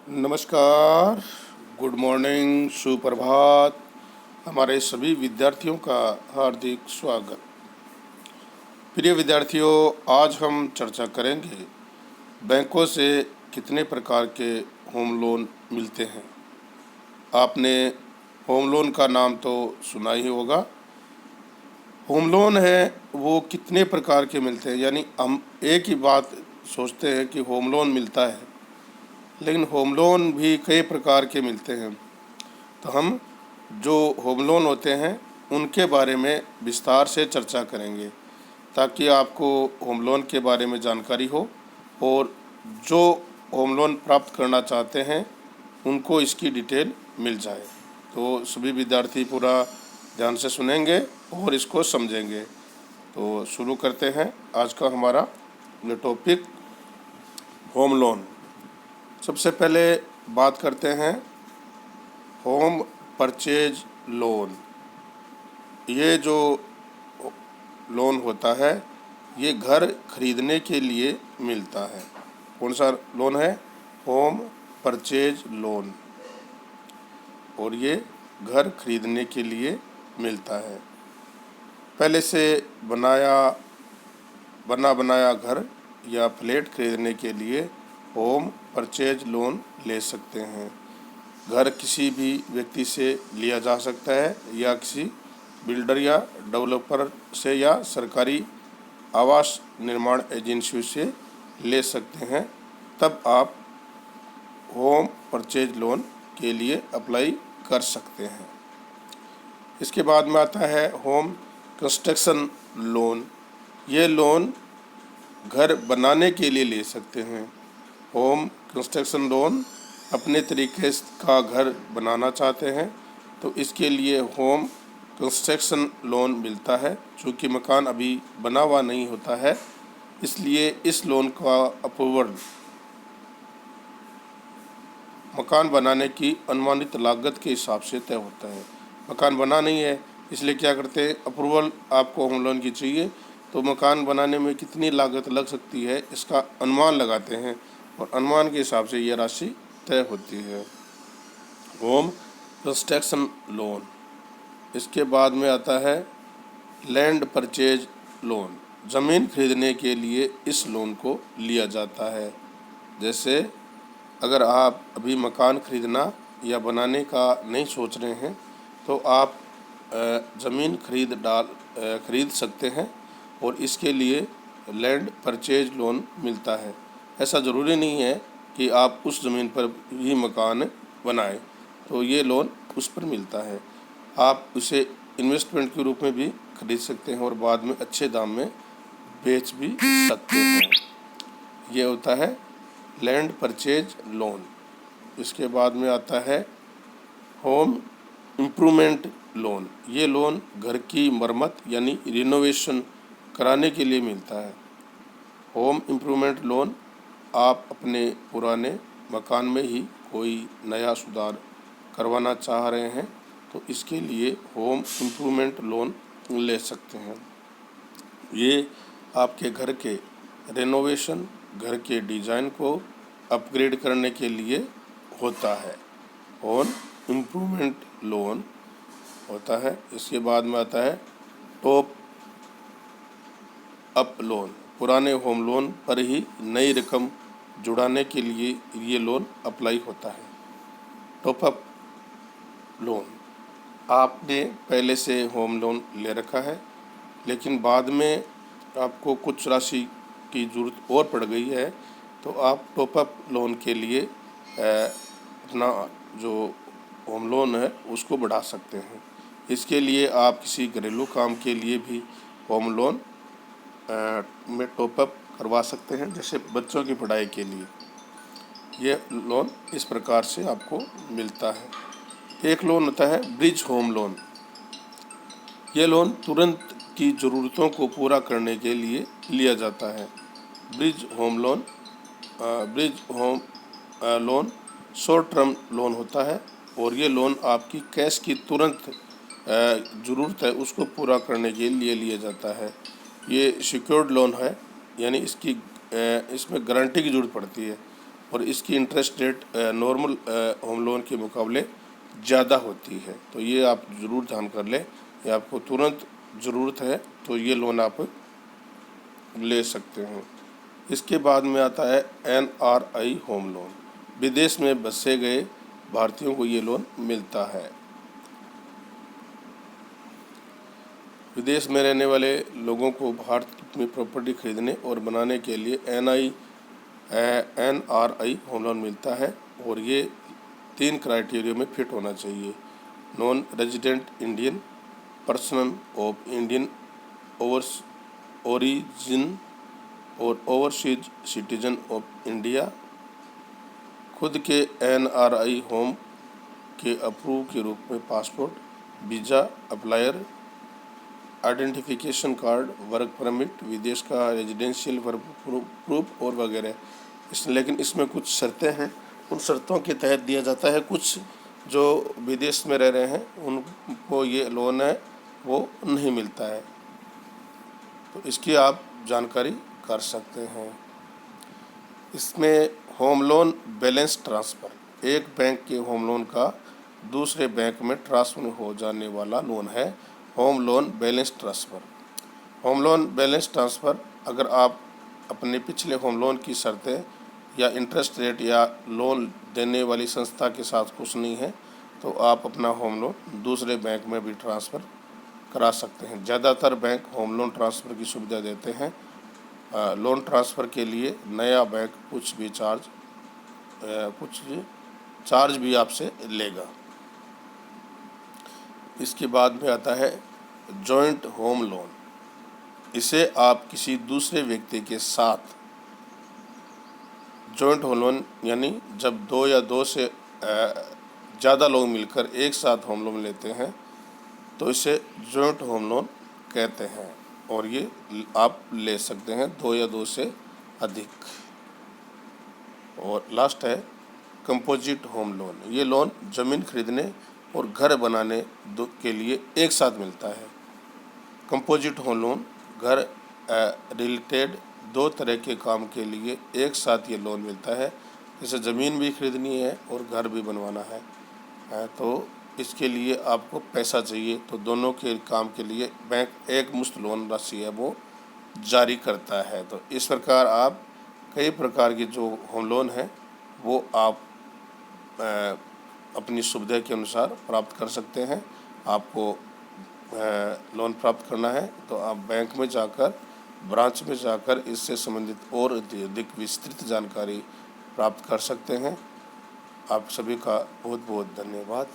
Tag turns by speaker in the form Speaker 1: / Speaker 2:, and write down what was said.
Speaker 1: नमस्कार, good morning, सुप्रभात। हमारे सभी विद्यार्थियों का हार्दिक स्वागत। प्रिय विद्यार्थियों, आज हम चर्चा करेंगे बैंकों से कितने प्रकार के होम लोन मिलते हैं। आपने होम लोन का नाम तो सुना ही होगा। होम लोन है वो कितने प्रकार के मिलते हैं, यानी हम एक ही बात सोचते हैं कि होम लोन मिलता है, लेकिन होम लोन भी कई प्रकार के मिलते हैं। तो हम जो होम लोन होते हैं उनके बारे में विस्तार से चर्चा करेंगे, ताकि आपको होम लोन के बारे में जानकारी हो और जो होम लोन प्राप्त करना चाहते हैं उनको इसकी डिटेल मिल जाए। तो सभी विद्यार्थी पूरा ध्यान से सुनेंगे और इसको समझेंगे। तो शुरू करते हैं आज का हमारा ये टॉपिक, होम लोन। सबसे पहले बात करते हैं होम परचेज लोन। ये जो लोन होता है ये घर खरीदने के लिए मिलता है। कौन सा लोन है? Home purchase loan. और ये घर खरीदने के लिए मिलता है। पहले से बना बनाया घर या फ्लैट खरीदने के लिए होम परचेज लोन ले सकते हैं। घर किसी भी व्यक्ति से लिया जा सकता है या किसी बिल्डर या डेवलपर से या सरकारी आवास निर्माण एजेंसियों से ले सकते हैं। तब आप होम परचेज लोन के लिए अप्लाई कर सकते हैं। इसके बाद में आता है होम कंस्ट्रक्शन लोन। ये लोन घर बनाने के लिए ले सकते हैं। होम कंस्ट्रक्शन लोन अपने तरीके का घर बनाना चाहते हैं तो इसके लिए होम कंस्ट्रक्शन लोन मिलता है। चूँकि मकान अभी बना हुआ नहीं होता है, इसलिए इस लोन का अप्रूवल मकान बनाने की अनुमानित लागत के हिसाब से तय होता है। मकान बना नहीं है, इसलिए क्या करते हैं, अप्रूवल आपको होम लोन की चाहिए तो मकान बनाने में कितनी लागत लग सकती है इसका अनुमान लगाते हैं और अनुमान के हिसाब से यह राशि तय होती है। Home construction loan. इसके बाद में आता है लैंड परचेज लोन। ज़मीन खरीदने के लिए इस लोन को लिया जाता है। जैसे अगर आप अभी मकान खरीदना या बनाने का नहीं सोच रहे हैं तो आप ज़मीन खरीद सकते हैं और इसके लिए लैंड परचेज लोन मिलता है। ऐसा ज़रूरी नहीं है कि आप उस ज़मीन पर ही मकान बनाएं, तो ये लोन उस पर मिलता है। आप उसे इन्वेस्टमेंट के रूप में भी खरीद सकते हैं और बाद में अच्छे दाम में बेच भी सकते हैं। ये होता है लैंड परचेज लोन। इसके बाद में आता है होम इम्प्रूवमेंट लोन। ये लोन घर की मरम्मत यानी रिनोवेशन कराने के लिए मिलता है। होम इम्प्रूवमेंट लोन आप अपने पुराने मकान में ही कोई नया सुधार करवाना चाह रहे हैं तो इसके लिए होम इम्प्रूवमेंट लोन ले सकते हैं। ये आपके घर के रेनोवेशन, घर के डिज़ाइन को अपग्रेड करने के लिए होता है। होम इम्प्रूवमेंट लोन होता है। इसके बाद में आता है टॉप अप लोन। पुराने होम लोन पर ही नई रकम जुड़ाने के लिए ये लोन अप्लाई होता है। टॉप अप लोन, आपने पहले से होम लोन ले रखा है लेकिन बाद में आपको कुछ राशि की ज़रूरत और पड़ गई है तो आप टॉप अप लोन के लिए अपना जो होम लोन है उसको बढ़ा सकते हैं। इसके लिए आप किसी घरेलू काम के लिए भी होम लोन में टॉप अप करवा सकते हैं, जैसे बच्चों की पढ़ाई के लिए। ये लोन इस प्रकार से आपको मिलता है। एक लोन होता है ब्रिज होम लोन। ये लोन तुरंत की ज़रूरतों को पूरा करने के लिए लिया जाता है। Bridge home loan short term loan होता है और ये लोन आपकी कैश की तुरंत ज़रूरत है उसको पूरा करने के लिए लिया जाता है। ये सिक्योर्ड लोन है, यानी इसमें गारंटी की ज़रूरत पड़ती है। और इसकी interest rate normal home loan के मुकाबले ज़्यादा होती है। तो ये आप ज़रूर ध्यान कर लें, ये आपको तुरंत ज़रूरत है तो ये लोन आप ले सकते हैं। इसके बाद में आता है NRI होम लोन। विदेश में बसे गए भारतीयों को ये लोन मिलता है। विदेश में रहने वाले लोगों को भारत में प्रॉपर्टी खरीदने और बनाने के लिए NRI होम लोन मिलता है और ये 3 क्राइटेरिया में फिट होना चाहिए। Non resident Indian, person of Indian origin और ओवरसीज सिटीजन ऑफ इंडिया, खुद के NRI होम के अप्रूव के रूप में passport, visa, applier, identification card, work permit, विदेश का रेजिडेंशियल वर्क प्रूफ और वगैरह। लेकिन इसमें कुछ शर्तें हैं, उन शर्तों के तहत दिया जाता है। कुछ जो विदेश में रह रहे हैं उनको ये लोन है वो नहीं मिलता है, तो इसकी आप जानकारी कर सकते हैं। इसमें होम लोन बैलेंस ट्रांसफ़र, एक बैंक के होम लोन का दूसरे बैंक में ट्रांसफ़र हो जाने वाला लोन है home loan balance transfer. Home loan balance transfer, अगर आप अपने पिछले होम लोन की शर्तें या इंटरेस्ट रेट या लोन देने वाली संस्था के साथ खुश नहीं है तो आप अपना होम लोन दूसरे बैंक में भी ट्रांसफ़र करा सकते हैं। ज़्यादातर बैंक होम लोन ट्रांसफ़र की सुविधा देते हैं। लोन ट्रांसफ़र के लिए नया बैंक कुछ चार्ज भी आपसे लेगा। इसके बाद में आता है जॉइंट होम लोन। इसे आप किसी दूसरे व्यक्ति के साथ जॉइंट होम लोन, यानी जब 2 या 2 से ज़्यादा लोग मिलकर एक साथ होम लोन लेते हैं तो इसे जॉइंट होम लोन कहते हैं और ये आप ले सकते हैं 2 या 2 से अधिक। और लास्ट है कंपोजिट होम लोन। ये लोन ज़मीन खरीदने और घर बनाने के लिए एक साथ मिलता है। कंपोजिट होम लोन घर रिलेटेड 2 तरह के काम के लिए एक साथ ये लोन मिलता है, जैसे ज़मीन भी खरीदनी है और घर भी बनवाना है, तो इसके लिए आपको पैसा चाहिए, तो दोनों के काम के लिए बैंक एक मुश्त लोन राशि है वो जारी करता है। तो इस प्रकार आप कई प्रकार के जो होम लोन हैं वो आप अपनी सुविधा के अनुसार प्राप्त कर सकते हैं। आपको लोन प्राप्त करना है तो आप बैंक में जाकर, ब्रांच में जाकर इससे संबंधित और अधिक विस्तृत जानकारी प्राप्त कर सकते हैं। आप सभी का बहुत बहुत धन्यवाद।